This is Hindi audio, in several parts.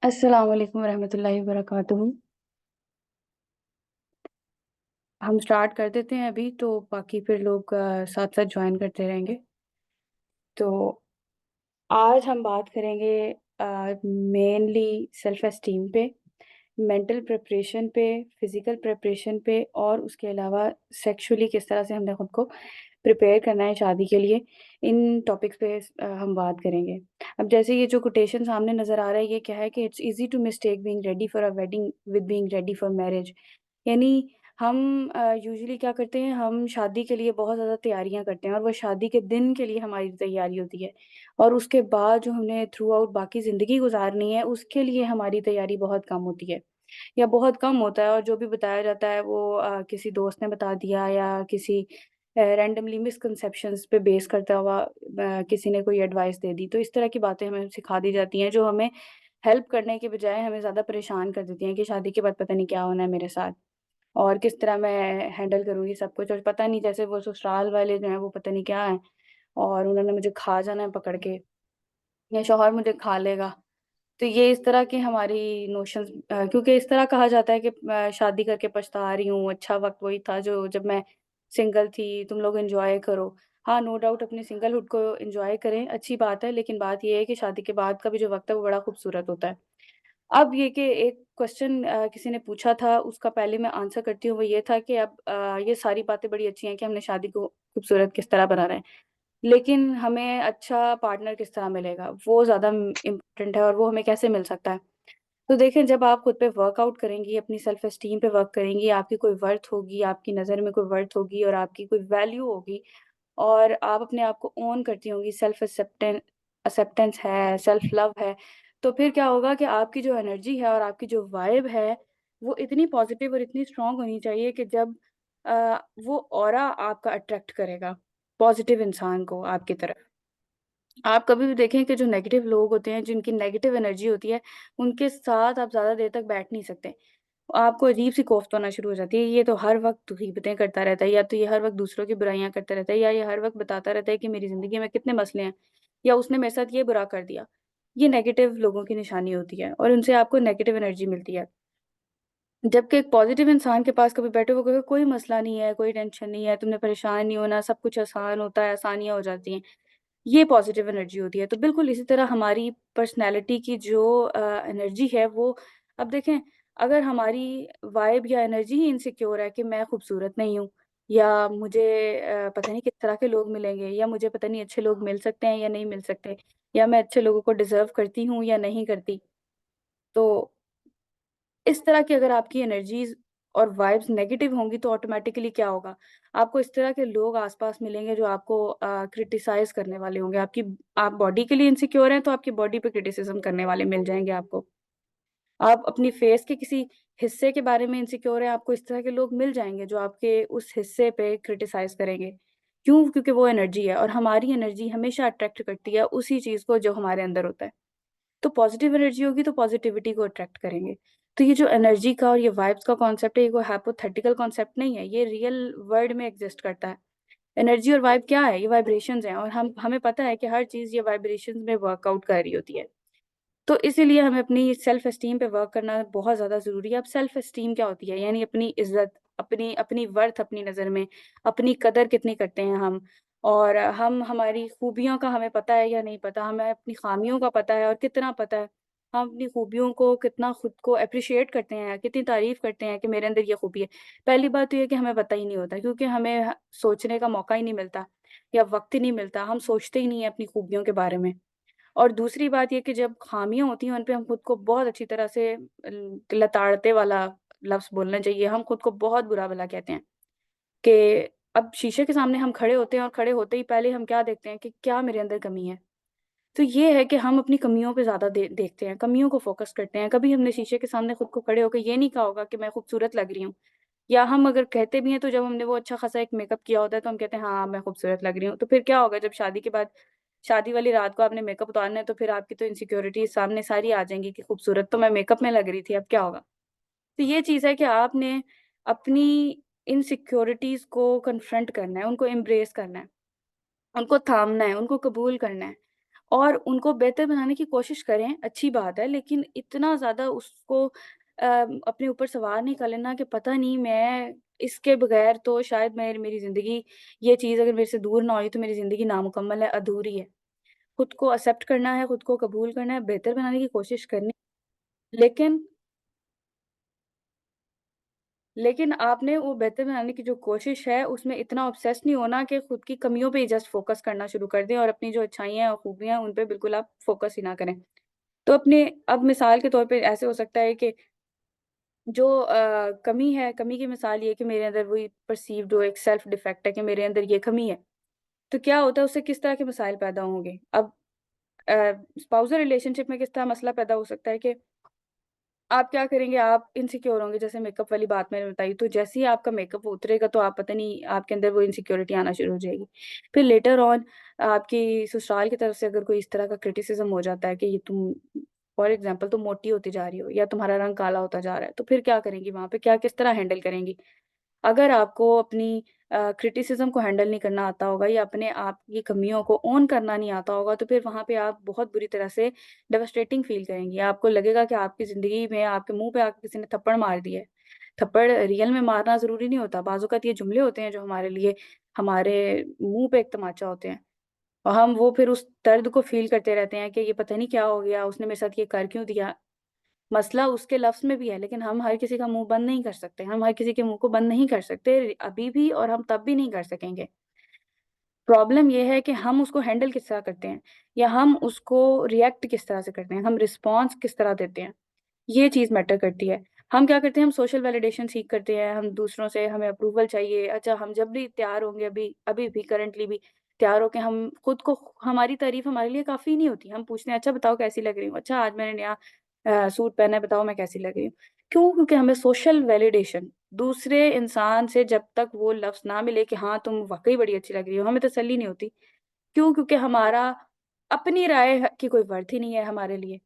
अस्सलाम वालेकुम रहमतुल्लाहि व बरकातुहू। हम स्टार्ट कर देते हैं अभी तो बाकी फिर लोग साथ-साथ जॉइन करते रहेंगे। तो आज हम बात करेंगे मेनली सेल्फ एस्टीम पे, मेंटल प्रिपरेशन पे, फिज़िकल प्रिपरेशन पे और उसके अलावा सेक्सुअली किस तरह से हमने खुद को प्रिपेयर करना है शादी के लिए, इन टॉपिक्स पे हम बात करेंगे। अब जैसे ये जो कोटेशन सामने नज़र आ रहा है, ये क्या है कि it's easy to mistake being ready for a wedding with being ready for marriage. यानी हम यूजुअली क्या करते हैं, हम शादी के लिए बहुत ज़्यादा तैयारियाँ करते हैं और वो शादी के दिन के लिए हमारी तैयारी होती है और उसके बाद जो हमने थ्रू आउट बाकी ज़िंदगी गुज़ारनी है, उसके लिए हमारी तैयारी बहुत कम होती है या बहुत कम होता है और जो भी बताया जाता है वो किसी दोस्त ने बता दिया या किसी रैंडमली मिसकंसेप्शंस पे बेस करता हुआ किसी ने कोई एडवाइस दे दी। तो इस तरह की बातें हमें सिखा दी जाती हैं जो हमें हेल्प करने के बजाय हमें ज़्यादा परेशान कर देती हैं कि शादी के बाद पता नहीं क्या होना है मेरे साथ। और किस तरह मैं हैंडल करूँगी सब कुछ और पता नहीं जैसे वो ससुराल वाले जो हैं वो पता नहीं क्या हैं और उन्होंने मुझे खा जाना है पकड़ के या शौहर मुझे खा लेगा। तो ये इस तरह की हमारी नोशंस क्योंकि इस तरह कहा जाता है कि शादी करके पछता रही हूँ, अच्छा वक़्त वही था जो जब मैं सिंगल थी, तुम लोग एन्जॉय करो। हाँ, नो डाउट अपनी सिंगलहुड को एन्जॉय करें, अच्छी बात है, लेकिन बात ये है कि शादी के बाद का भी जो वक़्त है वो बड़ा खूबसूरत होता है। अब ये कि एक क्वेश्चन किसी ने पूछा था, उसका पहले मैं आंसर करती हूँ, वो ये था कि अब ये सारी बातें बड़ी अच्छी हैं कि हमने शादी को खूबसूरत किस तरह बनाना है, लेकिन हमें अच्छा पार्टनर किस तरह मिलेगा, वो ज़्यादा इम्पोर्टेंट है और वो हमें कैसे मिल सकता है। तो देखें, जब आप खुद पे वर्कआउट करेंगी, अपनी सेल्फ एस्टीम पे वर्क करेंगी, आपकी कोई वर्थ होगी, आपकी नज़र में कोई वर्थ होगी और आपकी कोई वैल्यू होगी और आप अपने आप को ओन करती होंगी, सेल्फ एक्सेप्टेंस है, सेल्फ लव है, तो फिर क्या होगा कि आपकी जो एनर्जी है और आपकी जो वाइब है, वो इतनी पॉज़िटिव और इतनी स्ट्रॉन्ग होनी चाहिए कि जब वो ऑरा आपका अट्रैक्ट करेगा, पॉज़िटिव इंसान को आपकी तरफ। आप कभी भी देखें कि जो नेगेटिव लोग होते हैं, जिनकी नेगेटिव एनर्जी होती है, उनके साथ आप ज़्यादा देर तक बैठ नहीं सकते। आपको अजीब-सी कोफ्त होना शुरू हो जाती है, ये तो हर वक़्त ग़ीबतें करता रहता है या तो ये हर वक़्त दूसरों की बुराइयाँ करता रहता है या ये हर वक़्त बताता रहता है कि मेरी ज़िंदगी में कितने मसले हैं या उसने मेरे साथ ये बुरा कर दिया। ये नेगेटिव लोगों की निशानी होती है और उनसे आपको नेगेटिव एनर्जी मिलती है। जबकि एक पॉज़िटिव इंसान के पास कभी बैठे वो कहेगा कोई मसला नहीं है, कोई टेंशन नहीं है, तुमने परेशान नहीं होना, सब कुछ आसान होता है, आसानियाँ हो जाती हैं। ये पॉज़िटिव एनर्जी होती है। तो बिल्कुल इसी तरह हमारी पर्सनैलिटी की जो एनर्जी है वो अब देखें, अगर हमारी वाइब या एनर्जी ही इनसिक्योर है कि मैं खूबसूरत नहीं हूँ या मुझे पता नहीं किस तरह के लोग मिलेंगे या मुझे पता नहीं अच्छे लोग मिल सकते हैं या नहीं मिल सकते या मैं अच्छे लोगों को डिज़र्व करती हूँ या नहीं करती। तो इस तरह की अगर आपकी एनर्जीज़ और वाइब्स नेगेटिव होंगी तो ऑटोमैटिकली क्या होगा? आपको इस तरह के लोग आस-पास मिलेंगे जो आपको क्रिटिसाइज़ करने वाले होंगे। आप बॉडी के लिए इनसिक्योर हैं तो आपकी बॉडी पे क्रिटिसिज़्म करने वाले मिल जाएँगे आपको। आप अपनी फेस के किसी हिस्से के बारे में इनसिक्योर हैं, आपको इस तरह के लोग मिल जाएँगे जो आपके उस हिस्से पे क्रिटिसाइज़ करेंगे। क्यों? क्योंकि वो एनर्जी है और हमारी एनर्जी हमेशा अट्रैक्ट करती है उसी चीज़ को जो हमारे अंदर होता है। तो पॉज़िटिव एनर्जी होगी तो पॉज़िटिविटी को अट्रैक्ट करेंगे। तो ये जो एनर्जी का और ये वाइब्स का कॉन्सेप्ट है, ये कोई हाइपोथेटिकल कॉन्सेप्ट नहीं है, ये रियल वर्ल्ड में एग्ज़िस्ट करता है। एनर्जी और वाइब क्या है? ये वाइब्रेशंस हैं और हमें पता है कि हर चीज़ ये वाइब्रेशंस में वर्कआउट कर रही होती है। तो इसीलिए हमें अपनी सेल्फ एस्टीम पे वर्क करना बहुत ज़्यादा ज़रूरी है। अब सेल्फ एस्टीम क्या होती है? यानी अपनी इज़्ज़त, अपनी अपनी वर्थ अपनी नज़र में, अपनी कदर कितनी करते हैं हम और हम हमारी खूबियों का हमें पता है या नहीं पता, हमें अपनी ख़ामियों का पता है और कितना पता है। हम अपनी खूबियों को कितना खुद को एप्रिशिएट करते हैं, कितनी तारीफ़ करते हैं कि मेरे अंदर ये खूबी है। पहली बात तो ये है कि हमें पता ही नहीं होता क्योंकि हमें सोचने का मौका ही नहीं मिलता या वक़्त ही नहीं मिलता, हम सोचते ही नहीं हैं अपनी खूबियों के बारे में। और दूसरी बात ये कि जब ख़ामियाँ होती हैं, उन पे हम खुद को बहुत अच्छी तरह से लताड़ते वाला लफ़्ज़ बोलना चाहिए। हम खुद को बहुत बुरा-भला कहते हैं कि अब शीशे के सामने हम खड़े होते हैं और खड़े होते ही पहले हम क्या देखते हैं कि क्या मेरे अंदर कमी है। तो ये है कि हम अपनी कमियों पे ज़्यादा देखते हैं, कमियों को फ़ोकस करते हैं। कभी हमने शीशे के सामने खुद को खड़े होके ये नहीं कहा होगा कि मैं खूबसूरत लग रही हूँ या हम अगर कहते भी हैं तो जब हमने वो अच्छा खासा एक मेकअप किया होता है तो हम कहते हैं हाँ, मैं खूबसूरत लग रही हूँ। तो फिर क्या होगा जब शादी के बाद शादी वाली रात को आपने मेकअप उतारना है तो फिर आपकी तो इनसिक्योरिटीज़ सामने सारी आ जाएँगी कि खूबसूरत तो मैं मेकअप में लग रही थी, अब क्या होगा? तो ये चीज़ है कि आपने अपनी इनसिक्योरिटीज़ को कन्फ्रंट करना है, उनको एम्ब्रेस करना है, उनको थामना है, उनको कबूल करना है और उनको बेहतर बनाने की कोशिश करें, अच्छी बात है, लेकिन इतना ज़्यादा उसको अपने ऊपर सवार नहीं कर लेना कि पता नहीं मैं इसके बगैर तो शायद मेरी ज़िंदगी, ये चीज़ अगर मेरे से दूर ना हुई तो मेरी ज़िंदगी नामुकम्मल है, अधूरी है। खुद को एक्सेप्ट करना है, खुद को कबूल करना है, बेहतर बनाने की कोशिश करनी, लेकिन आपने वो बेहतर बनाने की जो कोशिश है, उसमें इतना ऑब्सेस नहीं होना कि खुद की कमियों पे ही जस्ट फ़ोकस करना शुरू कर दें और अपनी जो अच्छाइयाँ और खूबियाँ हैं, उन पे बिल्कुल आप फ़ोकस ही ना करें। तो अपने अब मिसाल के तौर पे ऐसे हो सकता है कि जो कमी है, कमी की मिसाल ये है कि मेरे अंदर वही परसीव्ड वो एक सेल्फ डिफेक्ट है कि मेरे अंदर ये कमी है। तो क्या होता है, उससे किस तरह के मसाइल पैदा होंगे? अब अ, स्पाउसल रिलेशनशिप में किस तरह मसला पैदा हो सकता है कि आप क्या करेंगे, आप इनसिक्योर होंगे, जैसे मेकअप वाली बात मैंने बताई, तो जैसे ही आपका मेकअप उतरेगा तो आप पता नहीं आपके अंदर वो इनसिक्योरिटी आना शुरू हो जाएगी। फिर लेटर ऑन आपकी ससुराल की तरफ से अगर कोई इस तरह का क्रिटिसिज़्म हो जाता है कि ये तुम फॉर एग्ज़ाम्पल तुम मोटी होती जा रही हो या तुम्हारा रंग काला होता जा रहा है, तो फिर क्या करेंगी वहाँ पे? क्या किस तरह हैंडल करेंगी? अगर आपको अपनी क्रिटिसिज़्म को हैंडल नहीं करना आता होगा या अपने आप की कमियों को ऑन करना नहीं आता होगा, तो फिर वहाँ पे आप बहुत बुरी तरह से डेवास्टेटिंग फ़ील करेंगी। आपको लगेगा कि आपकी ज़िंदगी में आपके मुँह पे आके किसी ने थप्पड़ मार दिया है। थप्पड़ रियल में मारना ज़रूरी नहीं होता। बाज़ औक़ात ये जुमले होते हैं जो हमारे लिए हमारे मुँह पे एक तमाचा होते हैं और हम वो फिर उस दर्द को फ़ील करते रहते हैं कि ये पता नहीं क्या हो गया, उसने मेरे साथ ये कर क्यों दिया? मसला उसके लफ्ज़ में भी है, लेकिन हम हर किसी का मुँह बंद नहीं कर सकते। हम हर किसी के मुँह को बंद नहीं कर सकते, अभी भी, और हम तब भी नहीं कर सकेंगे। प्रॉब्लम ये है कि हम उसको हैंडल किस तरह करते हैं या हम उसको रिएक्ट किस तरह से करते हैं, हम रिस्पॉन्स किस तरह देते हैं, ये चीज़ मैटर करती है। हम क्या करते हैं, हम सोशल वैलिडेशन सीक करते हैं, हम दूसरों से हमें अप्रूवल चाहिए। अच्छा, हम जब भी तैयार होंगे, अभी अभी भी करंटली भी तैयार होके हम खुद को, हमारी तारीफ़ हमारे लिए काफ़ी नहीं होती। हम पूछते हैं, "अच्छा बताओ कैसी लग रही हूँ? अच्छा आज मैंने नया सूट पहना है, बताओ मैं कैसी लग रही हूँ?" क्यों? क्योंकि हमें सोशल वैलिडेशन, दूसरे इंसान से जब तक वो लफ्ज़ ना मिले कि हाँ, तुम वाक़ई बड़ी अच्छी लग रही हो, हमें तसल्ली नहीं होती। क्यों? क्योंकि हमारा अपनी राय की कोई वर्थ ही नहीं है हमारे लिए।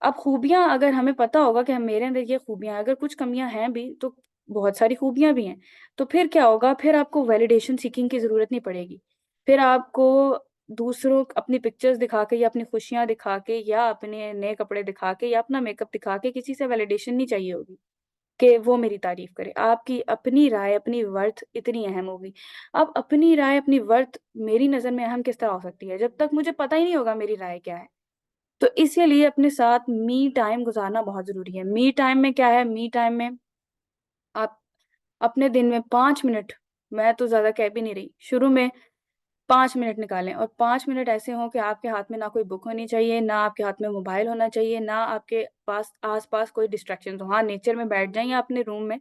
अब खूबियाँ, अगर हमें पता होगा कि हम, मेरे अंदर ये खूबियाँ हैं, अगर कुछ कमियाँ हैं भी, तो बहुत सारी खूबियाँ भी हैं। तो फिर क्या होगा, फिर आपको वैलिडेशन सीकिंग की ज़रूरत नहीं पड़ेगी। फिर आपको दूसरों अपनी पिक्चर्स दिखा के या अपनी खुशियाँ दिखा के या अपने नए कपड़े दिखा के या अपना मेकअप दिखा के किसी से वैलिडेशन नहीं चाहिए होगी कि वो मेरी तारीफ़ करे। आपकी अपनी राय, अपनी वर्थ इतनी अहम होगी। अब अपनी राय, अपनी वर्थ मेरी नज़र में अहम किस तरह हो सकती है? जब तक मुझे पता ही नहीं होगा मेरी राय क्या है। तो इसीलिए अपने साथ मी टाइम गुज़ारना बहुत ज़रूरी है। मी टाइम में क्या है, मी टाइम में आप अपने दिन में 5 मिनट, मैं तो ज़्यादा कह भी नहीं रही, शुरू में 5 मिनट निकालें और 5 मिनट ऐसे हों कि आपके हाथ में ना कोई बुक होनी चाहिए, ना आपके हाथ में मोबाइल होना चाहिए, ना आपके पास आस-पास कोई डिस्ट्रैक्शंस हो। हाँ, नेचर में बैठ जाएँ या अपने रूम में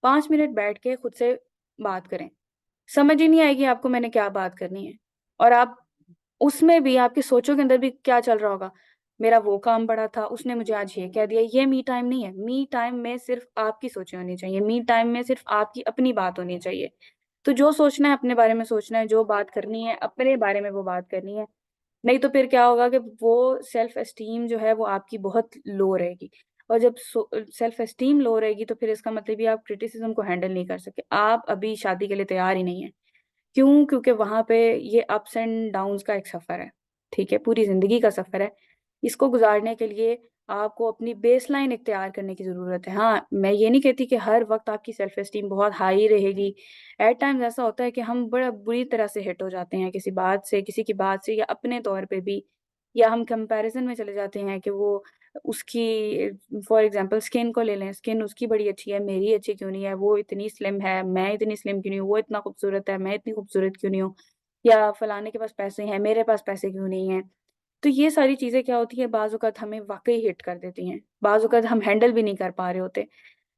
5 मिनट बैठ के खुद से बात करें। समझ ही नहीं आएगी आपको मैंने क्या बात करनी है। और आप उसमें भी, आपकी सोचों के अंदर भी क्या चल रहा होगा, मेरा वो काम पड़ा था, उसने मुझे आज ये कह दिया, ये मी टाइम नहीं है। मी टाइम में सिर्फ़ आपकी सोचें होनी चाहिए, मी टाइम में सिर्फ़ आपकी अपनी बात होनी चाहिए। तो जो सोचना है अपने बारे में सोचना है, जो बात करनी है अपने बारे में वो बात करनी है। नहीं तो फिर क्या होगा कि वो सेल्फ एस्टीम जो है वो आपकी बहुत लो रहेगी और जब सेल्फ एस्टीम लो रहेगी तो फिर इसका मतलब ये आप क्रिटिसिज़्म को हैंडल नहीं कर सके। आप अभी शादी के लिए तैयार ही नहीं हैं। क्यों? क्योंकि वहाँ पे ये अप्स एंड डाउन्स का एक सफ़र है, ठीक है? पूरी ज़िंदगी का सफ़र है। इसको गुज़ारने के लिए आपको अपनी बेसलाइन इख्तियार करने की ज़रूरत है। हाँ, मैं ये नहीं कहती कि हर वक़्त आपकी सेल्फ एस्टीम बहुत हाई रहेगी। एट टाइम्स ऐसा होता है कि हम बड़ा बुरी तरह से हिट हो जाते हैं किसी बात से, किसी की बात से या अपने तौर पे भी, या हम कंपैरिज़न में चले जाते हैं कि वो उसकी फॉर एग्ज़ाम्पल स्किन को ले लें, स्किन उसकी बड़ी अच्छी है, मेरी अच्छी क्यों नहीं है? वो इतनी स्लिम है, मैं इतनी स्लिम क्यों नहीं हूँ? वो इतना खूबसूरत है, मैं इतनी खूबसूरत क्यों नहीं हूँ? या फलाने के पास पैसे हैं, मेरे पास पैसे क्यों नहीं हैं? तो ये सारी चीज़ें क्या होती हैं, बाज़ औक़ात हमें वाक़ई हिट कर देती हैं। बाज़ औक़ात हम हैंडल भी नहीं कर पा रहे होते।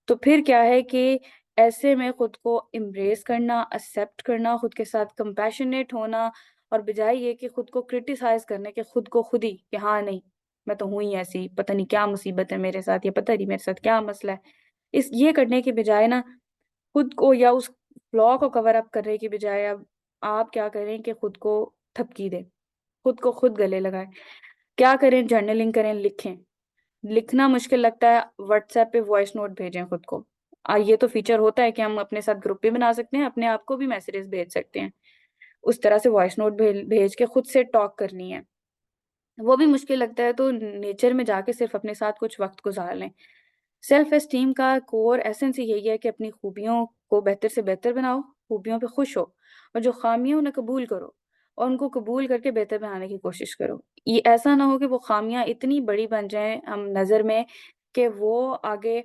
तो फिर क्या है कि ऐसे में खुद को एम्ब्रेस करना, एक्सेप्ट करना, खुद के साथ कंपैशनेट होना और बजाय ये कि खुद को क्रिटिसाइज़ करने के, खुद को खुद ही कि हाँ, नहीं, मैं तो हूँ ही ऐसी, पता नहीं क्या मुसीबत है मेरे साथ या पता नहीं मेरे साथ क्या मसला है। इस ये करने की बजाय ना, खुद को या उस फ्लॉ को कवर अप करने की बजाय अब आप क्या करें कि खुद को थपकी दें, खुद को खुद गले लगाएँ। क्या करें? जर्नलिंग करें, लिखें। लिखना मुश्किल लगता है, व्हाट्सएप पे वॉइस नोट भेजें खुद को। ये तो फीचर होता है कि हम अपने साथ ग्रुप भी बना सकते हैं, अपने आप को भी मैसेजेस भेज सकते हैं। उस तरह से वॉइस नोट भेज के खुद से टॉक करनी है। वो भी मुश्किल लगता है तो नेचर में जाके सिर्फ अपने साथ कुछ वक्त गुजार लें। सेल्फ एस्टीम का कोर एसेंस ही यही है कि अपनी खूबियों को बेहतर से बेहतर बनाओ, खूबियों पे खुश हो और जो खामियां उन्हें कबूल करो और उनको कबूल करके बेहतर बनाने की कोशिश करो। ये ऐसा ना हो कि वो खामियां इतनी बड़ी बन जाएं हम नज़र में कि वो आगे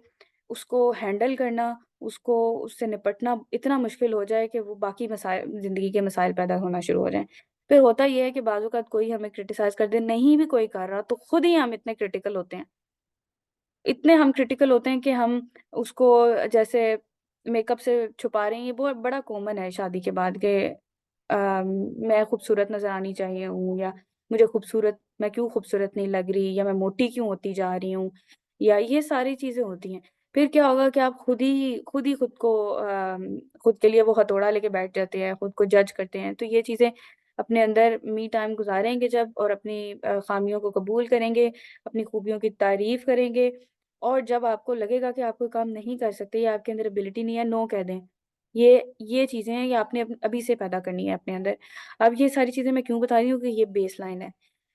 उसको हैंडल करना, उसको उससे निपटना इतना मुश्किल हो जाए कि वो बाकी मसाइल ज़िंदगी के मसाइल पैदा होना शुरू हो जाएं। फिर होता ये है कि बाज़-औक़ात कोई हमें क्रिटिसाइज़ कर दे, नहीं भी कोई कर रहा तो खुद ही हम इतने क्रिटिकल होते हैं। इतने हम क्रिटिकल होते हैं कि हम उसको जैसे मेकअप से छुपा रहे हैं, ये बहुत बड़ा कॉमन है शादी के बाद के मैं खूबसूरत नज़र आनी चाहिए हूँ या मुझे खूबसूरत मैं क्यों खूबसूरत नहीं लग रही या मैं मोटी क्यों होती जा रही हूँ या ये सारी चीज़ें होती हैं। फिर क्या होगा कि आप खुद ही खुद को खुद के लिए वो हथौड़ा लेके बैठ जाते हैं, खुद को जज करते हैं। तो ये चीज़ें अपने अंदर मी टाइम गुज़ारेंगे जब और अपनी ख़ामियों को कबूल करेंगे, अपनी खूबियों की तारीफ़ करेंगे और जब आपको लगेगा कि आप कोई काम नहीं कर सकते या आपके अंदर एबिलिटी नहीं है, नो कह दें। ये चीज़ें हैं ये आपने अभी से पैदा करनी है अपने अंदर। अब ये सारी चीज़ें मैं क्यों बता रही हूँ कि ये बेसलाइन है।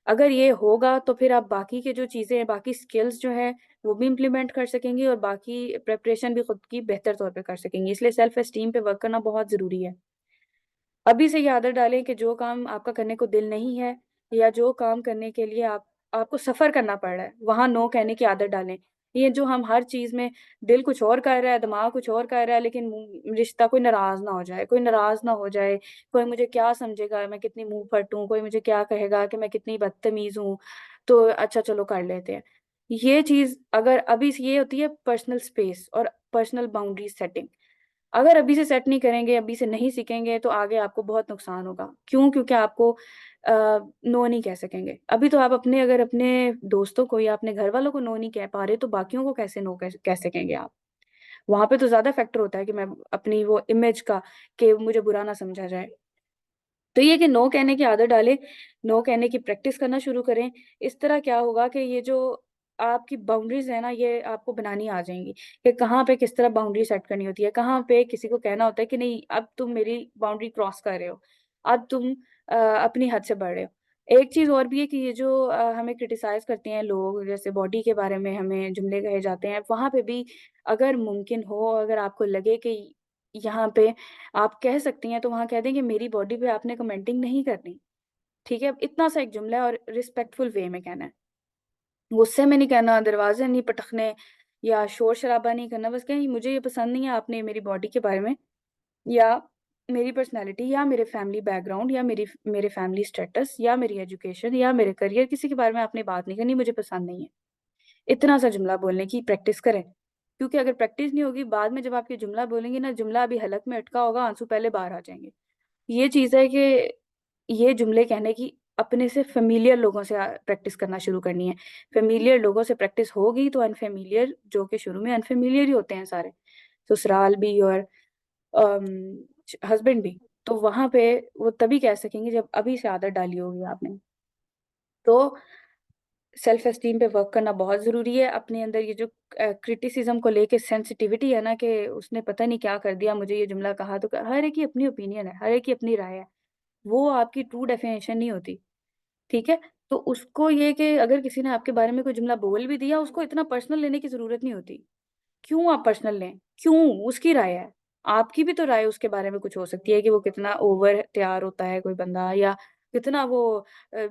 अगर ये होगा तो फिर आप बाकी के जो चीज़ें हैं, बाकी स्किल्स जो हैं, वो भी इम्प्लीमेंट कर सकेंगी और बाकी प्रिपरेशन भी खुद की बेहतर तौर पे कर सकेंगी। इसलिए सेल्फ एस्टीम पे वर्क करना बहुत ज़रूरी है। अभी से ये आदत डालें कि जो काम आपका करने को दिल नहीं है या जो काम करने के लिए आपको सफ़र करना पड़ रहा है, वहाँ नो कहने की आदत डालें। ये जो हम हर चीज़ में दिल कुछ और कर रहा है, दिमाग कुछ और कर रहा है, लेकिन रिश्ता कोई नाराज़ ना हो जाए, कोई नाराज़ ना हो जाए, कोई मुझे क्या समझेगा, मैं कितनी मुँह फट हूँ, कोई मुझे क्या कहेगा कि मैं कितनी बदतमीज़ हूँ, तो अच्छा चलो कर लेते हैं। ये चीज़ अगर अभी से ये होती है पर्सनल स्पेस और पर्सनल बाउंड्रीज़ सेटिंग। अगर अभी से सेट नहीं करेंगे, अभी से नहीं सीखेंगे तो आगे आपको बहुत नुकसान होगा। क्यों? क्योंकि आपको नो नहीं कह सकेंगे। अभी तो आप अपने दोस्तों को या अपने घरवालों को नो नहीं कह पा रहे तो बाकियों को कैसे नो कह सकेंगे आप? वहाँ पे तो ज़्यादा फैक्टर होता है कि मैं अपनी वो इमेज का कि मुझे बुरा ना समझा जाए। तो ये कि नो कहने की आदत डालें, नो कहने की प्रैक्टिस करना शुरू करें। इस तरह क्या होगा कि ये जो आपकी बाउंड्रीज़ है ना, ये आपको बनानी आ जाएँगी कि कहाँ पे किस तरह बाउंड्री सेट करनी होती है, कहाँ पे किसी को कहना होता है कि नहीं, अब तुम मेरी बाउंड्री क्रॉस कर रहे हो, अब तुम अपनी हद से बढ़ रहे हो। एक चीज़ और भी है कि ये जो हमें क्रिटिसाइज़ करते हैं लोग, जैसे बॉडी के बारे में हमें जुमले कहे जाते हैं, वहाँ पे भी अगर मुमकिन हो, अगर आपको लगे कि यहाँ पे आप कह सकती हैं, तो वहाँ कह दें कि मेरी बॉडी पे आपने कमेंटिंग नहीं करनी, ठीक है? इतना सा एक जुमला है और रिस्पेक्टफुल वे में कहना है। गुस्से में नहीं कहना, दरवाज़े नहीं पटखने या शोर-शराबा नहीं करना, बस कहें मुझे ये पसंद नहीं है आपने मेरी बॉडी के बारे में या मेरी पर्सनैलिटी या मेरे फैमिली बैकग्राउंड या मेरे फैमिली स्टेटस या मेरी एजुकेशन या मेरे करियर, किसी के बारे में आपने बात नहीं करनी, मुझे पसंद नहीं है। इतना सा जुमला बोलने की प्रैक्टिस करें। क्योंकि अगर प्रैक्टिस नहीं होगी, बाद में जब आप ये जुमला बोलेंगी ना, जुमला अभी हलक में अटका होगा, आंसू पहले बाहर आ जाएँगे। ये चीज़ है कि ये जुमले कहने की अपने से फ़ैमिलियर लोगों से प्रैक्टिस करना शुरू करनी है। फ़ैमिलियर लोगों से प्रैक्टिस होगी तो अनफ़ैमिलियर, जो कि शुरू में अनफ़ैमिलियर ही होते हैं सारे, ससुराल भी और अम, हस्बैंड भी। तो वहाँ पे वो तभी कह सकेंगे जब अभी से आदत डाली होगी आपने। तो सेल्फ एस्टीम पे वर्क करना बहुत ज़रूरी है। अपने अंदर ये जो क्रिटिसिज़्म को लेके सेंसिटिविटी है ना कि उसने पता नहीं क्या कर दिया, मुझे ये जुमला कहा तो हर एक की अपनी ओपिनियन है, हर एक की अपनी राय है। वो आपकी ट्रू डेफिनिशन नहीं होती, ठीक है? तो उसको ये कि अगर किसी ने आपके बारे में कोई जुमला बोल भी दिया, उसको इतना पर्सनल लेने की ज़रूरत नहीं होती। क्यों आप पर्सनल लें? क्यों? उसकी राय है। आपकी भी तो राय उसके बारे में कुछ हो सकती है कि वो कितना ओवर तैयार होता है कोई बंदा या कितना वो अ,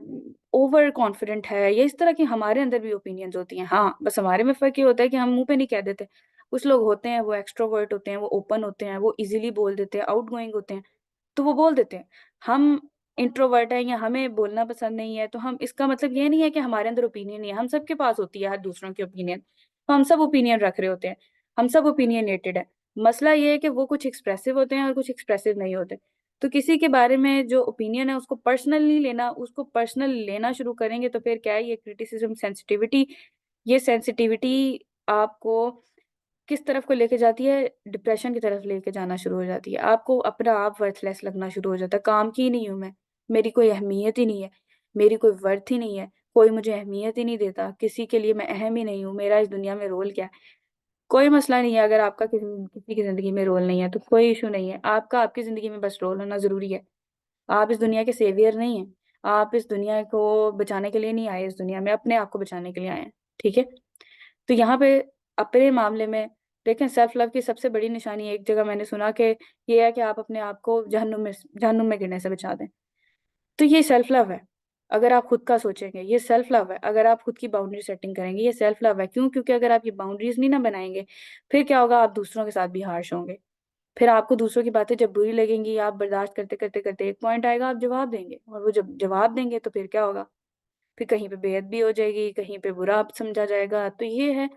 ओवर कॉन्फिडेंट है या इस तरह की हमारे अंदर भी ओपिनियंस होती हैं। हाँ, बस हमारे में फ़र्क ये होता है कि हम मुँह पे नहीं कह देते। कुछ लोग होते हैं वो एक्स्ट्रोवर्ट होते हैं, वो ओपन होते हैं, वो ईज़िली बोल देते हैं, आउटगोइंग होते हैं, तो वो बोल देते हैं। हम इंट्रोवर्ट हैं या हमें बोलना पसंद नहीं है, तो हम इसका मतलब ये नहीं है कि हमारे अंदर ओपिनियन नहीं है, हम सबके पास होती है हर दूसरों की ओपिनियन। तो हम सब ओपिनियन रख रहे होते हैं, हम सब ओपिनियनेटेड हैं। मसला ये है कि वो कुछ एक्सप्रेसिव होते हैं और कुछ एक्सप्रेसिव नहीं होते। तो किसी के बारे में जो ओपिनियन है उसको पर्सनल नहीं लेना, उसको पर्सनल लेना शुरू करेंगे तो फिर क्या है ये क्रिटिसिज़्म ये सेंसिटिविटी आपको किस तरफ को लेके जाती है? डिप्रेशन की तरफ लेके जाना शुरू हो जाती है। आपको अपना आप वर्थलेस लगना शुरू हो जाता है, काम की ही नहीं हूँ मैं, मेरी कोई अहमियत ही नहीं है, मेरी कोई वर्थ ही नहीं है, कोई मुझे अहमियत ही नहीं देता, किसी के लिए मैं अहम ही नहीं हूँ, मेरा इस दुनिया में रोल क्या है? कोई मसला नहीं है अगर आपका किसी की ज़िंदगी में रोल नहीं है, तो कोई इश्यू नहीं है। आपका आपकी ज़िंदगी में बस रोल होना ज़रूरी है। आप इस दुनिया के सेवियर नहीं हैं। आप इस दुनिया को बचाने के लिए नहीं आए, इस दुनिया में अपने आप को बचाने के लिए आए हैं। ठीक है। तो यहाँ पे अपने मामले में देखें, सेल्फ लव की सबसे बड़ी निशानी, एक जगह मैंने सुना कि ये है कि आप अपने आप को जहन्नुम में गिरने से बचा दें। तो ये सेल्फ लव है। अगर आप खुद का सोचेंगे, ये सेल्फ लव है। अगर आप खुद की बाउंड्री सेटिंग करेंगे, ये सेल्फ लव है। क्यों? क्योंकि अगर आप ये बाउंड्रीज नहीं ना बनाएंगे, फिर क्या होगा, आप दूसरों के साथ भी हार्श होंगे। फिर आपको दूसरों की बातें जब बुरी लगेंगी, आप बर्दाश्त करते करते करते एक पॉइंट आएगा, आप जवाब देंगे। और वो जब जवाब देंगे तो फिर क्या होगा, फिर कहीं पे बेअदबी हो जाएगी, कहीं पे बुरा आप समझा जाएगा। तो ये है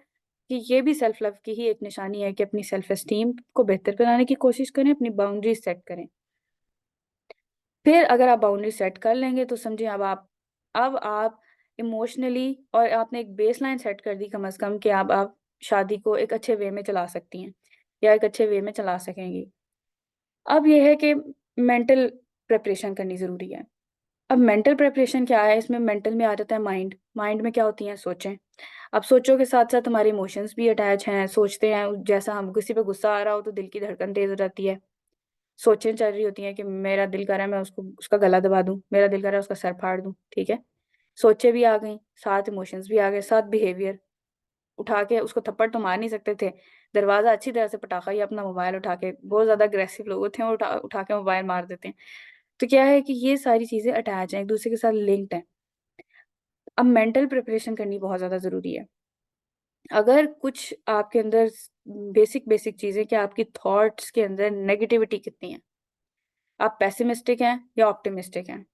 कि ये भी सेल्फ लव की ही एक निशानी है कि अपनी सेल्फ एस्टीम को बेहतर बनाने की कोशिश करें, अपनी बाउंड्रीज सेट करें। फिर अगर आप बाउंड्री सेट कर लेंगे तो समझिए अब आप इमोशनली, और आपने एक बेस लाइन सेट कर दी कम से कम कि आप शादी को एक अच्छे वे में चला सकती हैं या एक अच्छे वे में चला सकेंगी। अब ये है कि मेंटल प्रिपरेशन करनी ज़रूरी है। अब मेंटल प्रिपरेशन क्या है, इसमें मेंटल में आ जाता है माइंड। माइंड में क्या होती हैं, सोचें। अब सोचों के साथ साथ हमारे इमोशंस भी अटैच हैं। सोचते हैं, जैसा हम किसी पे गुस्सा आ रहा हो तो दिल की धड़कन तेज हो जाती है। सोचें चल रही होती हैं कि मेरा दिल कर रहा है मैं उसको उसका गला दबा दूं, मेरा दिल कर रहा है उसका सर फाड़ दूं। ठीक है। सोचें भी आ गई, साथ इमोशंस भी आ गए, साथ बिहेवियर। उठा के उसको थप्पड़ तो मार नहीं सकते थे, दरवाजा अच्छी तरह से पटाखा, या अपना मोबाइल उठा के, बहुत ज्यादा अग्रेसिव लोग होते हैं वो उठा उठा के मोबाइल मार देते हैं। तो क्या है कि ये सारी चीजें अटैच हैं, एक दूसरे के साथ लिंक्ड हैं। अब मेंटल प्रिपरेशन करनी बहुत ज्यादा जरूरी है। अगर कुछ आपके अंदर बेसिक बेसिक चीजें, कि आपकी थॉट्स के अंदर नेगेटिविटी कितनी है, आप पेसिमिस्टिक हैं या ऑप्टिमिस्टिक हैं,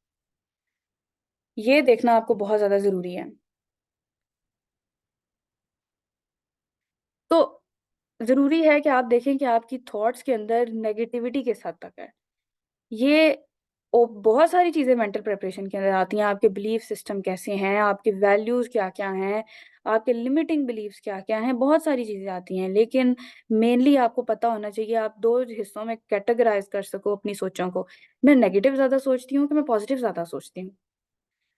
ये देखना आपको बहुत ज्यादा जरूरी है। तो जरूरी है कि आप देखें कि आपकी थॉट्स के अंदर नेगेटिविटी किस हद तक है। ये बहुत सारी चीजें मेंटल प्रिपरेशन के अंदर आती हैं। आपके बिलीफ सिस्टम कैसे हैं, आपके वैल्यूज क्या क्या हैं, आपके लिमिटिंग बिलीफ्स क्या क्या हैं, बहुत सारी चीजें आती हैं। लेकिन मेनली आपको पता होना चाहिए, आप दो हिस्सों में कैटेगराइज कर सको अपनी सोचों को। मैं नेगेटिव ज्यादा सोचती हूँ कि मैं पॉजिटिव ज्यादा सोचती हूँ।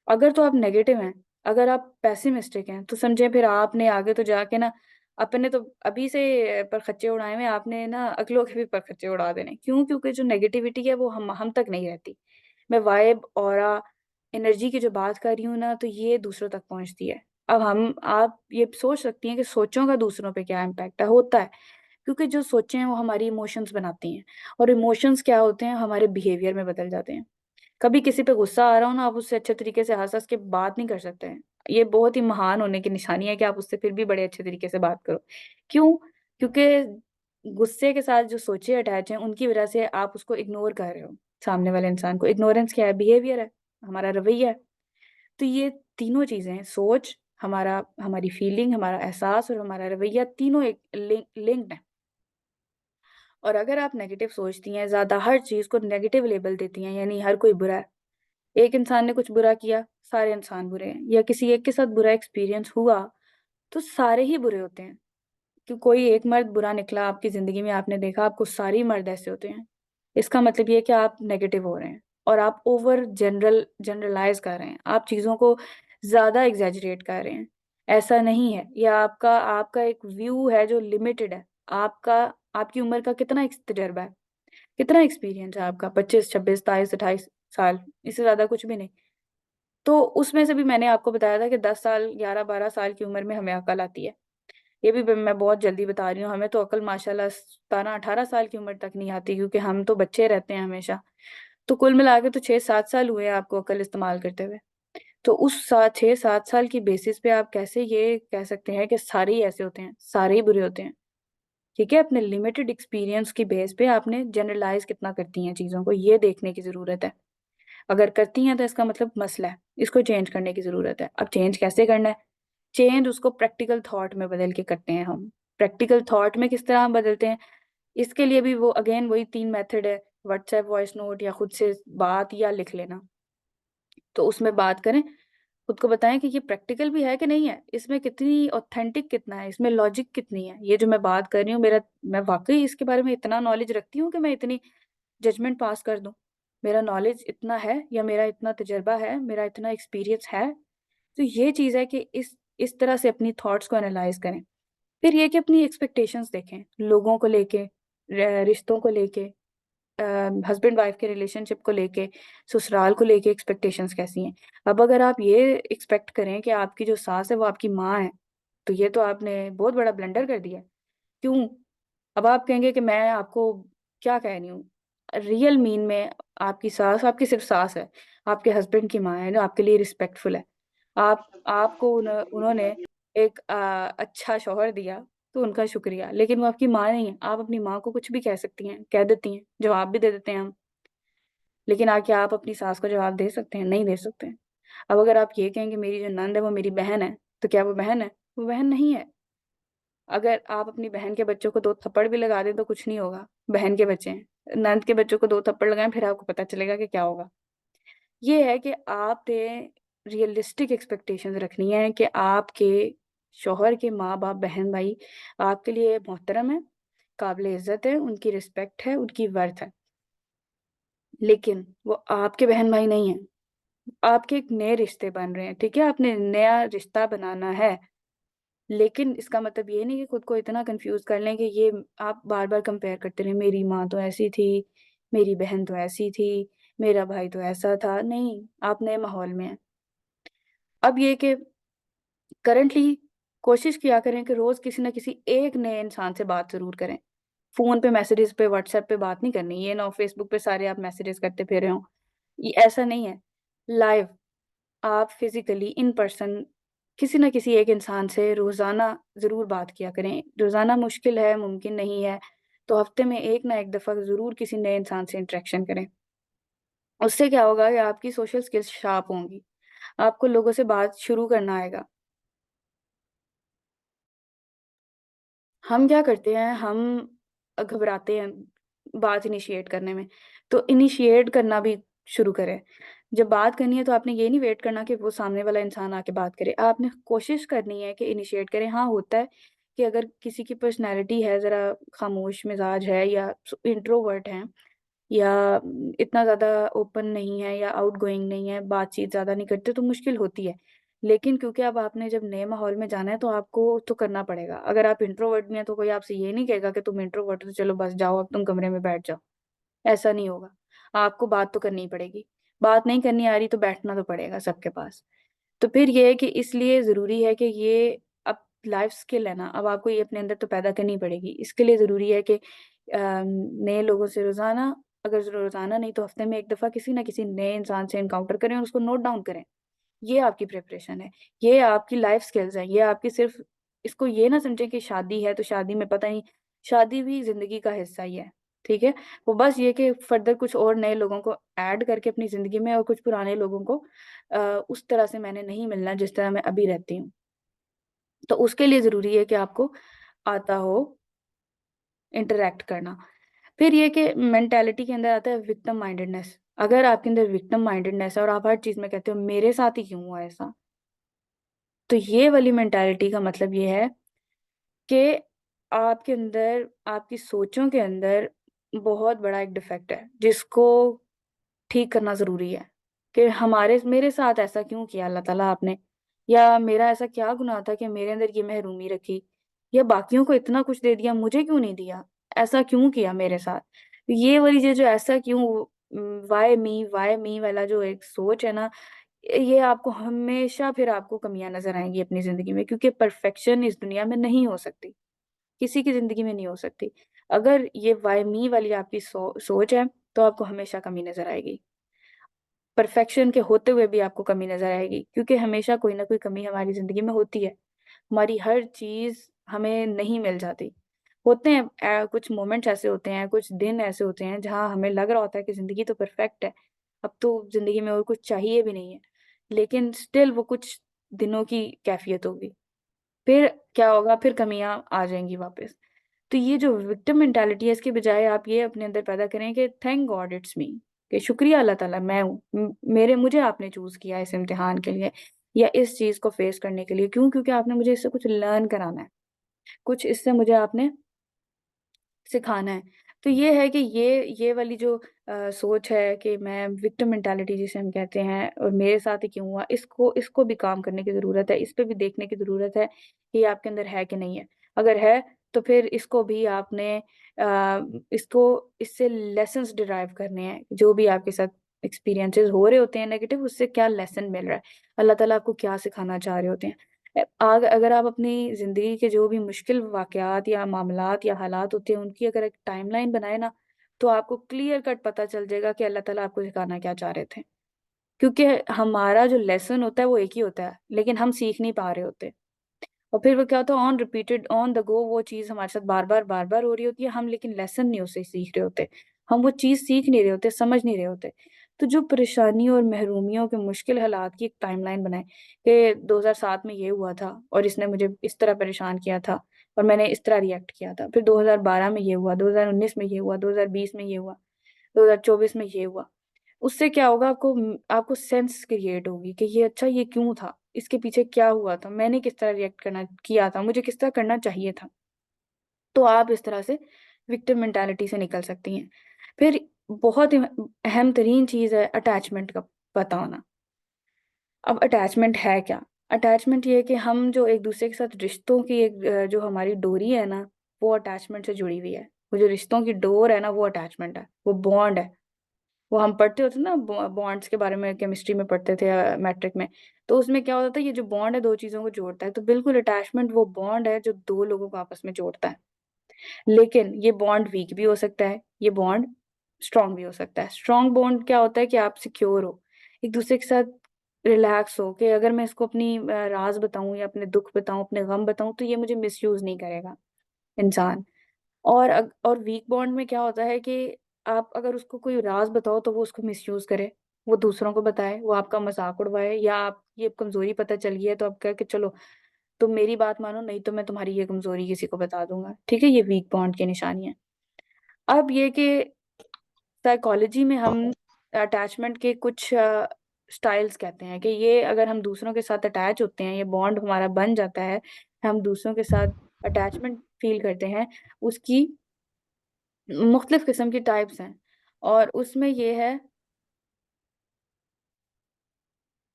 अगर तो आप नेगेटिव हैं, अगर आप पेसिमिस्टिक हैं, तो समझे फिर आपने आगे तो जाके ना, अपने तो अभी से परखच्चे उड़ाए हुए हैं, आपने ना अगलों के भी परखच्चे उड़ा देने। क्यों? क्योंकि जो नेगेटिविटी है वो हम तक नहीं रहती। मैं वाइब, ऑरा, एनर्जी की जो बात कर रही हूँ ना, तो ये दूसरों तक पहुंचती है। अब हम आप ये सोच सकती हैं कि सोचों का दूसरों पे क्या इम्पैक्ट है, होता है। क्योंकि जो सोचें हैं वो हमारी इमोशंस बनाती हैं, और इमोशंस क्या होते हैं, हमारे बिहेवियर में बदल जाते हैं। कभी किसी पे गुस्सा आ रहा हो ना, आप उससे अच्छे तरीके से हंस हंस के बात नहीं कर सकते हैं। ये बहुत ही महान होने की निशानी है कि आप उससे फिर भी बड़े अच्छे तरीके से बात करो। क्यों? क्योंकि गुस्से के साथ जो सोचे अटैच हैं, उनकी वजह से आप उसको इग्नोर कर रहे हो। सामने वाले इंसान को इग्नोरेंस क्या है, बिहेवियर है, हमारा रवैया है। तो ये तीनों चीजें हैं, सोच, हमारा हमारी फीलिंग, हमारा एहसास और हमारा रवैया, तीनों एक लिंक्ड है। और अगर आप नेगेटिव सोचती हैं ज्यादा, हर चीज को नेगेटिव लेबल देती हैं, यानी हर कोई बुरा है, एक इंसान ने कुछ बुरा किया, सारे इंसान बुरे हैं, या किसी एक के साथ बुरा एक्सपीरियंस हुआ तो सारे ही बुरे होते हैं। कि कोई एक मर्द बुरा निकला आपकी जिंदगी में, आपने देखा आपको सारे ही मर्द ऐसे होते हैं, इसका मतलब ये है कि आप नेगेटिव हो रहे हैं, और आप ओवर जनरलाइज कर रहे हैं, आप चीजों को ज्यादा एग्जैजरेट कर रहे हैं। ऐसा नहीं है, ये आपका आपका एक व्यू है जो लिमिटेड है। आपका आपकी उम्र का कितना तजर्बा है, कितना एक्सपीरियंस है आपका, 25, 26, 27, 28 साल, इससे ज्यादा कुछ भी नहीं। तो उसमें से भी मैंने आपको बताया था कि 10 साल, 11, 12 साल की उम्र में हमें अकल आती है। ये भी मैं बहुत जल्दी बता रही हूँ, हमें तो अकल माशाल्लाह 17, 18 साल की उम्र तक नहीं आती, क्योंकि हम तो बच्चे रहते हैं हमेशा। तो कुल मिला के तो 6, 7 साल हुए हैं आपको अकल इस्तेमाल करते हुए। तो उस 6, 7 साल की बेसिस पे आप कैसे ये कह सकते हैं कि सारे ही ऐसे होते हैं, सारे ही बुरे होते हैं? ठीक है। अपने लिमिटेड एक्सपीरियंस की बेस पे आपने जनरलाइज कितना करती हैं चीजों को, ये देखने की जरूरत है। अगर करती हैं तो इसका मतलब मसला है, इसको चेंज करने की जरूरत है। अब चेंज कैसे करना है? चेंज उसको प्रैक्टिकल थॉट में बदल के करते हैं हम। प्रैक्टिकल थॉट में किस तरह हम बदलते हैं, इसके लिए भी वो अगेन वही 3 मेथड है, व्हाट्सएप वॉइस नोट, या खुद से बात, या लिख लेना। तो उसमें बात करें, खुद को बताएं कि ये प्रैक्टिकल भी है कि नहीं है, इसमें कितनी ऑथेंटिक कितना है, इसमें लॉजिक कितनी है, ये जो मैं बात कर रही हूँ, मेरा मैं वाकई इसके बारे में इतना नॉलेज रखती हूँ कि मैं इतनी जजमेंट पास कर दूं। मेरा नॉलेज इतना है, या मेरा इतना तजर्बा है, मेरा इतना एक्सपीरियंस है। तो ये चीज़ है कि इस तरह से अपनी थॉट्स को एनालाइज करें। फिर ये कि अपनी एक्सपेक्टेशंस देखें, लोगों को लेके, रिश्तों को लेके, हस्बैंड वाइफ के रिलेशनशिप को लेके, ससुराल को लेके एक्सपेक्टेशंस कैसी हैं। अब अगर आप ये एक्सपेक्ट करें कि आपकी जो सास है वो आपकी माँ है, तो ये तो आपने बहुत बड़ा ब्लंडर कर दिया है। क्यों? अब आप कहेंगे कि मैं आपको क्या कह रही हूँ, रियल मीन में आपकी सास आपकी सिर्फ सास है, आपके हस्बैंड की माँ है जो आपके लिए रिस्पेक्टफुल है। आपको उन्होंने एक अच्छा शौहर दिया, तो उनका शुक्रिया, लेकिन वो आपकी माँ नहीं है। आप अपनी माँ को कुछ भी कह सकती हैं, कह देती हैं, जवाब भी दे देते हैं हम, लेकिन क्या आप अपनी सास को जवाब दे सकते हैं? नहीं दे सकते हैं। अब अगर आप ये कहेंगे मेरी जो नंद है वो मेरी बहन है, तो क्या वो बहन है? वो बहन नहीं है। अगर आप अपनी बहन के बच्चों को 2 थप्पड़ भी लगा दें तो कुछ नहीं होगा, बहन के बच्चे हैं। नंद के बच्चों को 2 थप्पड़ लगाएँ, फिर आपको पता चलेगा कि क्या होगा। ये है कि आपने रियलिस्टिक एक्सपेक्टेशंस रखनी है कि आपके शौहर के माँ-बाप, बहन-भाई आपके लिए मोहतरम हैं, काबिल-इज़्ज़त है, उनकी रिस्पेक्ट है, उनकी वर्थ है। लेकिन वो आपके बहन-भाई नहीं हैं। आपके एक नए रिश्ते बन रहे हैं, ठीक है? आपने नया रिश्ता बनाना है। लेकिन इसका मतलब ये नहीं कि खुद को इतना कन्फ्यूज़ कर लें कि ये आप बार-बार कंपेयर करते रहें, मेरी माँ तो ऐसी थी, मेरी बहन तो ऐसी थी, मेरा भाई तो ऐसा था। नहीं, आप नए माहौल में हैं। अब ये कि करंटली कोशिश किया करें कि रोज़ किसी न किसी एक नए इंसान से बात ज़रूर करें। फ़ोन पे, मैसेजेस पे, व्हाट्सएप पे बात नहीं करनी। ये ना हो फेसबुक पे सारे आप मैसेजेस करते फिर रहे हों। ये ऐसा नहीं है। लाइव आप फिज़िकली इन पर्सन किसी न किसी एक इंसान से रोज़ाना ज़रूर बात किया करें। रोज़ाना मुश्किल है, मुमकिन नहीं है, तो हफ़्ते में 1 ना 1 दफ़ा ज़रूर किसी नए इंसान से इंटरेक्शन करें। उससे क्या होगा कि आपकी सोशल स्किल्स शार्प होंगी। आपको लोगों से बात शुरू करना आएगा। हम क्या करते हैं, हम घबराते हैं बात इनिशिएट करने में, तो इनिशिएट करना भी शुरू करें। जब बात करनी है तो आपने ये नहीं वेट करना कि वो सामने वाला इंसान आके बात करे, आपने कोशिश करनी है कि इनिशिएट करें। हाँ, होता है कि अगर किसी की पर्सनैलिटी है ज़रा खामोश मिज़ाज है या इंट्रोवर्ट हैं या इतना ज़्यादा ओपन नहीं है या आउटगोइंग नहीं है, बातचीत ज़्यादा नहीं करते, तो मुश्किल होती है। लेकिन क्योंकि अब आपने जब नए माहौल में जाना है तो आपको तो करना पड़ेगा। अगर आप इंट्रोवर्ट भी हैं तो कोई आपसे ये नहीं कहेगा कि तुम इंट्रोवर्ट हो तो चलो बस जाओ अब तुम कमरे में बैठ जाओ, ऐसा नहीं होगा। आपको बात तो करनी ही पड़ेगी। बात नहीं करनी आ रही तो बैठना तो पड़ेगा सबके पास। तो फिर ये है कि इसलिए ज़रूरी है कि ये अब लाइफ़ स्किल है ना, अब आपको ये अपने अंदर तो पैदा करनी पड़ेगी। इसके लिए ज़रूरी है कि नए लोगों से रोज़ाना, अगर रोज़ाना नहीं तो हफ़्ते में 1 दफ़ा किसी न किसी नए इंसान से एनकाउंटर करें और उसको नोट डाउन करें। ये आपकी प्रिपरेशन है, ये आपकी लाइफ़ स्किल्स हैं, ये आपकी सिर्फ़ इसको ये ना समझें कि शादी है तो शादी में पता नहीं, शादी भी ज़िंदगी का हिस्सा ही है, ठीक है? वो बस ये कि फ़र्दर कुछ और नए लोगों को ऐड करके अपनी ज़िंदगी में और कुछ पुराने लोगों को उस तरह से मैंने नहीं मिलना जिस तरह मैं अभी रहती हूँ। तो उसके लिए ज़रूरी है कि आपको आता हो इंटरैक्ट करना। फिर ये कि मेंटालिटी के अंदर आता है विक्टिम माइंडेडनेस। अगर आपके अंदर विक्टिम माइंडेडनेस है और आप हर चीज़ में कहते हो मेरे साथ ही क्यों हुआ ऐसा? तो ये वाली मेंटालिटी का मतलब ये है कि आपके अंदर, आपकी सोचों के अंदर बहुत बड़ा एक डिफेक्ट है, जिसको ठीक करना ज़रूरी है कि हमारे मेरे साथ ऐसा क्यों किया अल्लाह ताला आपने? या मेरा ऐसा क्या गुनाह था कि मेरे अंदर ये महरूमी रखी? या बाकियों को इतना कुछ दे दिया, मुझे क्यों नहीं दिया? ऐसा क्यों किया मेरे साथ? ये वाली जो जो ऐसा क्यों, व्हाय मी वाला जो एक सोच है ना, ये आपको हमेशा फिर आपको कमियाँ नज़र आएँगी अपनी ज़िंदगी में, क्योंकि परफेक्शन इस दुनिया में नहीं हो सकती, किसी की ज़िंदगी में नहीं हो सकती। अगर ये व्हाय मी वाली आपकी सोच है, तो आपको हमेशा कमी नज़र आएगी। परफेक्शन के होते हुए भी आपको कमी नज़र आएगी, क्योंकि हमेशा कोई ना कोई कमी हमारी ज़िंदगी में होती है। हमारी हर चीज़ हमें नहीं मिल जाती। होते हैं कुछ मोमेंट्स ऐसे होते हैं, कुछ दिन ऐसे होते हैं जहाँ हमें लग रहा होता है कि ज़िंदगी तो परफेक्ट है, अब तो ज़िंदगी में और कुछ चाहिए भी नहीं है। लेकिन स्टिल वो कुछ दिनों की कैफ़ियत होगी। फिर क्या होगा, फिर कमियाँ आ जाएँगी वापस। तो ये जो विक्टिम मेंटालिटी है, इसके बजाय आप ये अपने अंदर पैदा करें कि थैंक गॉड इट्स मी, कि शुक्रिया अल्लाह ताला मैं हूँ। मेरे मुझे आपने चूज़ किया इस इम्तिहान के लिए या इस चीज़ को फेस करने के लिए। क्यों? क्योंकि आपने मुझे इससे कुछ लर्न कराना है। कुछ इससे मुझे आपने सिखाना है। तो ये है कि ये वाली जो सोच है कि मैं विक्टिम मेंटालिटी जिसे हम कहते हैं और मेरे साथ ही क्यों हुआ, इसको इसको भी काम करने की ज़रूरत है। इस पे भी देखने की ज़रूरत है कि ये आपके अंदर है कि नहीं है। अगर है तो फिर इसको भी आपने इसको इससे लेसन्स डिराइव करने हैं, जो भी आपके साथ एक्सपीरियंसेस हो रहे होते हैं नेगेटिव, उससे क्या लेसन मिल रहा है, अल्लाह ताला आपको क्या सिखाना चाह रहे होते हैं। अगर आप अपनी ज़िंदगी के जो भी मुश्किल वाक़यात या मामलात या हालात होते हैं, उनकी अगर एक टाइमलाइन बनाए ना, तो आपको क्लियर कट पता चल जाएगा कि अल्लाह ताला आपको सिखाना क्या चाह रहे थे। क्योंकि हमारा जो लेसन होता है वो एक ही होता है, लेकिन हम सीख नहीं पा रहे होते। और फिर वो क्या होता है, on repeated on the go वो चीज़ हमारे साथ बार-बार हो रही होती है, हम लेकिन लेसन नहीं उससे सीख रहे होते। हम वो चीज़ सीख नहीं रहे होते, समझ नहीं रहे होते। तो जो परेशानी और महरूमियों के मुश्किल हालात की एक टाइमलाइन बनाएँ कि 2007 में ये हुआ था और इसने मुझे इस तरह परेशान किया था और मैंने इस तरह रिएक्ट किया था। फिर 2012 में ये हुआ, 2019 में ये हुआ, 2020 में ये हुआ, 2024 में ये हुआ। उससे क्या होगा, आपको सेंस क्रिएट होगी कि ये अच्छा ये क्यों था? इसके पीछे क्या हुआ था? मैंने किस तरह रिएक्ट करना किया था? मुझे किस तरह करना चाहिए था? तो आप इस तरह से विक्टिम मेंटालिटी से निकल सकती हैं। फिर बहुत ही अहम तरीन चीज़ है अटैचमेंट का पता होना। अब अटैचमेंट है क्या? अटैचमेंट ये है कि हम जो एक-दूसरे के साथ रिश्तों की जो हमारी डोरी है ना, वो अटैचमेंट से जुड़ी हुई है। वो जो रिश्तों की डोर है ना, वो अटैचमेंट है, वो बॉन्ड है। वो हम पढ़ते होते ना बॉन्ड्स के बारे में केमिस्ट्री में पढ़ते थे मैट्रिक में। तो उसमें क्या होता था, ये जो बॉन्ड है 2 चीज़ों को जोड़ता है। तो बिल्कुल अटैचमेंट वो बॉन्ड है जो 2 लोगों को आपस में जोड़ता है। लेकिन ये बॉन्ड वीक भी हो सकता है, ये बॉन्ड स्ट्रॉन्ग भी हो सकता है। स्ट्रॉन्ग बॉन्ड क्या होता है कि आप सिक्योर हो, एक-दूसरे के साथ रिलैक्स हो कि अगर मैं इसको अपनी राज़ बताऊँ या अपने दुःख बताऊँ, अपने गम बताऊँ तो ये मुझे मिसयूज़ नहीं करेगा इंसान। और वीक बॉन्ड में क्या होता है कि आप अगर उसको कोई राज़ बताओ तो वो उसको मिसयूज़ करे, वो दूसरों को बताए, वो आपका मज़ाक उड़वाए या आपकी अब कमज़ोरी पता चल गई है तो आप कहे कि चलो तुम मेरी बात मानो नहीं तो मैं तुम्हारी ये कमज़ोरी किसी को बता दूँगा। ठीक है? ये वीक बॉन्ड की निशानी है। अब ये कि साइकोलॉजी में हम अटैचमेंट के कुछ स्टाइल्स कहते हैं कि ये अगर हम दूसरों के साथ अटैच होते हैं, ये बॉन्ड हमारा बन जाता है, हम दूसरों के साथ अटैचमेंट फ़ील करते हैं, उसकी मुख्तलिफ़ किस्म की टाइप्स हैं और उसमें ये है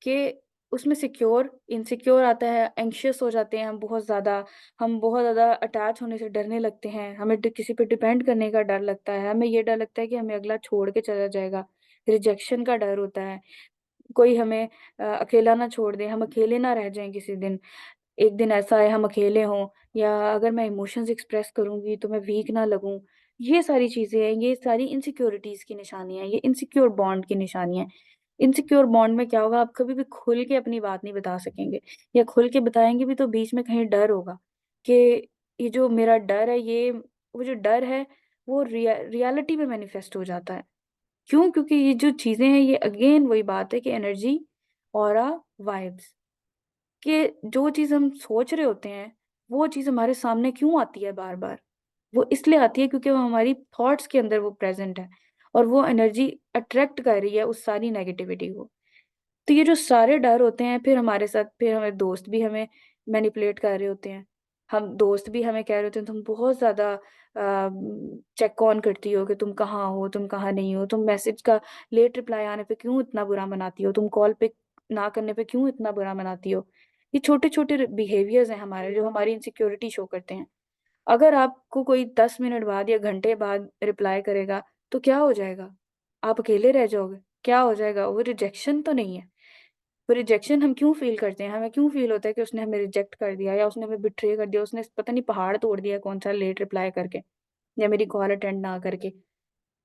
कि उसमें सिक्योर, इनसिक्योर आता है, एंग्ज़ियस हो जाते हैं हम बहुत ज़्यादा अटैच होने से डरने लगते हैं, हमें किसी पे डिपेंड करने का डर लगता है, हमें ये डर लगता है कि हमें अगला छोड़ के चला जाएगा, रिजेक्शन का डर होता है, कोई हमें अकेला ना छोड़ दे, हम अकेले ना रह जाएँ किसी दिन। एक दिन ऐसा आए हम अकेले हों या अगर मैं इमोशंस एक्सप्रेस करूँगी तो मैं वीक ना लगूँ। ये सारी चीज़ें हैं, ये सारी इनसिक्योरिटीज़ की निशानियाँ हैं, ये इनसिक्योर बॉन्ड की निशानियाँ हैं। इनसिक्योर बॉन्ड में क्या होगा, आप कभी भी खुल के अपनी बात नहीं बता सकेंगे या खुल के बताएँगे भी तो बीच में कहीं डर होगा कि ये जो मेरा डर है ये वो जो डर है वो रियलिटी में मैनिफेस्ट हो जाता है। क्यों? क्योंकि ये जो चीज़ें हैं ये अगेन वही बात है कि एनर्जी, ऑरा, वाइब्स कि जो चीज़ हम सोच रहे होते हैं, वो चीज़ हमारे सामने क्यों आती है बार-बार? वो इसलिए आती है क्योंकि वो हमारी थॉट्स के अंदर वो प्रेज़ेंट है और वो एनर्जी अट्रैक्ट कर रही है उस सारी नेगेटिविटी को। तो ये जो सारे डर होते हैं फिर हमारे दोस्त भी हमें मैनिपुलेट कर रहे होते हैं। हम दोस्त भी हमें कह रहे होते हैं तुम बहुत ज़्यादा चेक ऑन करती हो कि तुम कहाँ हो, तुम कहाँ नहीं हो, तुम मैसेज का लेट रिप्लाई आने पे क्यों इतना बुरा मनाती हो, तुम कॉल पिक ना करने पे क्यों इतना बुरा मनाती हो। ये छोटे-छोटे बिहेवियर्स हैं हमारे जो हमारी इनसिक्योरिटी शो करते हैं। अगर आपको कोई 10 मिनट बाद या घंटे बाद रिप्लाई करेगा, तो क्या हो जाएगा? आप अकेले रह जाओगे? क्या हो जाएगा? वो रिजेक्शन तो नहीं है। वो रिजेक्शन हम क्यों फ़ील करते हैं? हमें क्यों फ़ील होता है कि उसने हमें रिजेक्ट कर दिया या उसने हमें बिट्रे कर दिया, उसने पता नहीं पहाड़ तोड़ दिया कौन-सा लेट रिप्लाई करके या मेरी कॉल अटेंड ना करके।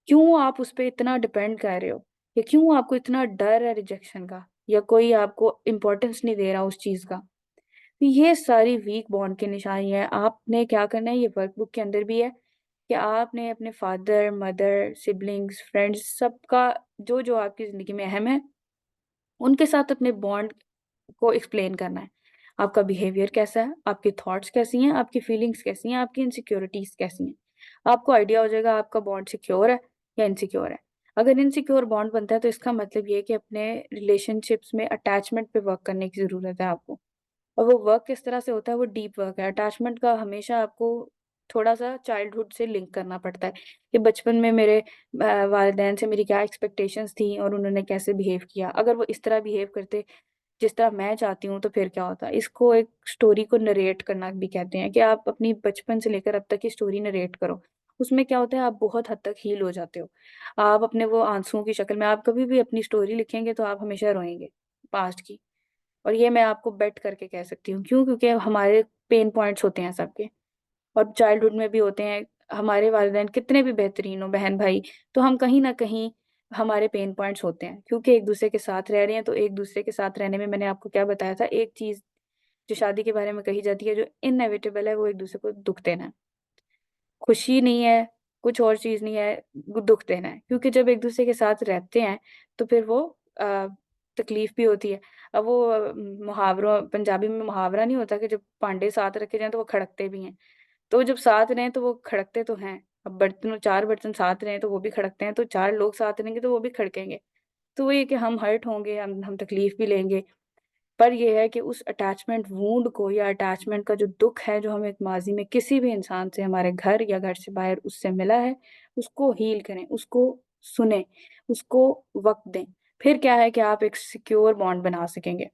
क्यों आप उस पे इतना डिपेंड कर रहे हो? या क्यों आपको इतना डर है रिजेक्शन का या कोई आपको इम्पोर्टेंस नहीं दे रहा उस चीज़ का? तो ये सारी वीक बॉन्ड की निशानी है। आपने क्या करना है, ये वर्कबुक के अंदर भी है कि आपने अपने फादर, मदर, सिबलिंग्स, फ्रेंड्स सबका जो-जो आपकी ज़िंदगी में अहम है, उनके साथ अपने बॉन्ड को एक्सप्लेन करना है। आपका बिहेवियर कैसा है, आपकी थॉट्स कैसी हैं, आपकी फीलिंग्स कैसी हैं, आपकी इनसिक्योरिटीज़ कैसी हैं। आपको आइडिया हो जाएगा आपका बॉन्ड सिक्योर है या इनसिक्योर है। अगर इनसिक्योर बॉन्ड बनता है तो इसका मतलब ये है कि अपने रिलेशनशिप्स में अटैचमेंट पे वर्क करने की ज़रूरत है आपको। और वो वर्क किस तरह से होता है, वो डीप वर्क है। अटैचमेंट का हमेशा आपको थोड़ा-सा चाइल्डहुड से लिंक करना पड़ता है कि बचपन में मेरे वालिदैन से मेरी क्या एक्सपेक्टेशंस थी और उन्होंने कैसे बिहेव किया। अगर वो इस तरह बिहेव करते जिस तरह मैं चाहती हूँ, तो फिर क्या होता है। इसको एक स्टोरी को नरेट करना भी कहते हैं, कि आप अपनी बचपन से लेकर अब तक की स्टोरी नरेट करो। उसमें क्या होता है, आप बहुत हद तक हील हो जाते हो। आप अपने वो आंसुओं की शक्ल में, आप कभी भी अपनी स्टोरी लिखेंगे तो आप हमेशा रोएंगे पास्ट की। और ये मैं आपको बेट करके कह सकती हूँ। क्यों? क्योंकि हमारे पेन पॉइंट्स होते हैं सबके, और चाइल्डहुड में भी होते हैं। हमारे वालिदैन कितने भी बेहतरीन हो, बहन भाई, तो हम कहीं ना कहीं हमारे पेन पॉइंट्स होते हैं, क्योंकि एक दूसरे के साथ रह रहे हैं। तो एक दूसरे के साथ रहने में, मैंने आपको क्या बताया था, एक चीज जो शादी के बारे में कही जाती है, जो इनएविटेबल है, वो एक दूसरे को दुख देना है। खुशी नहीं है, कुछ और चीज नहीं है, दुख देना है। क्योंकि जब एक दूसरे के साथ रहते हैं, तो फिर वो आ, तकलीफ भी होती है। अब वो मुहावरों, पंजाबी में मुहावरा नहीं होता कि जब पांडे साथ रखे जाएं तो वो खड़कते भी हैं। तो जब साथ रहें तो वो खड़कते तो हैं। अब बर्तनों, चार बर्तन साथ रहें तो वो भी खड़कते हैं, तो चार लोग साथ रहेंगे तो वो भी खड़केंगे। तो वो ये कि हम हर्ट होंगे, हम तकलीफ भी लेंगे। पर ये है कि उस अटैचमेंट वूंड को, या अटैचमेंट का जो दुख है, जो हमें माजी में किसी भी इंसान से, हमारे घर या घर से बाहर उससे मिला है, उसको हील करें, उसको सुने, उसको वक्त दें। फिर क्या है कि आप एक सिक्योर बॉन्ड बना सकेंगे।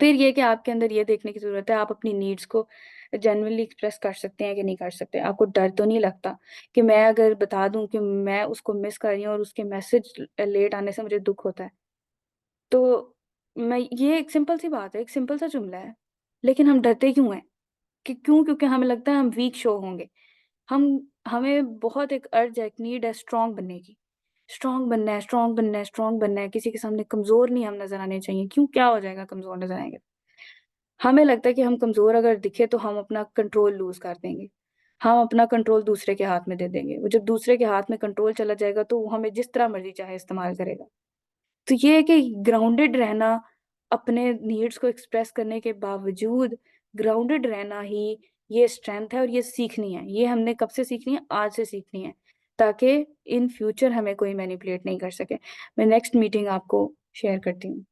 फिर ये कि आपके अंदर ये देखने की जरूरत है, आप अपनी नीड्स को जेन्युइनली एक्सप्रेस कर सकते हैं कि नहीं कर सकते। आपको डर तो नहीं लगता कि मैं अगर बता दूं कि मैं उसको मिस कर रही हूँ और उसके मैसेज लेट आने से मुझे दुख होता है। तो मैं, ये एक सिंपल सी बात है, एक सिंपल सा जुमला है, लेकिन हम डरते क्यों हैं? कि क्यों? क्योंकि हमें लगता है हम वीक शो होंगे। हम हमें बहुत एक अर्ज है, एक नीड है स्ट्रांग बनने की। स्ट्रांग बनना है, स्ट्रांग बनना है, स्ट्रांग बनना है। किसी के सामने कमजोर नहीं हम नजर आने चाहिए। क्यों? क्या हो जाएगा कमजोर नजर आएंगे? हमें लगता है कि हम कमजोर अगर दिखे तो हम अपना कंट्रोल लूज कर देंगे। हम अपना कंट्रोल दूसरे के हाथ में दे देंगे। वो जब दूसरे के हाथ में कंट्रोल चला जाएगा, तो वो हमें जिस तरह मर्जी चाहे इस्तेमाल करेगा। तो ये है कि ग्राउंडेड रहना, अपने नीड्स को एक्सप्रेस करने के बावजूद ग्राउंडेड रहना ही ये स्ट्रेंथ है। और ये सीखनी है, ये हमने कब से सीखनी है? आज से सीखनी है, ताकि इन फ्यूचर हमें कोई मैनिपुलेट नहीं कर सके। मैं नेक्स्ट मीटिंग आपको शेयर करती हूँ।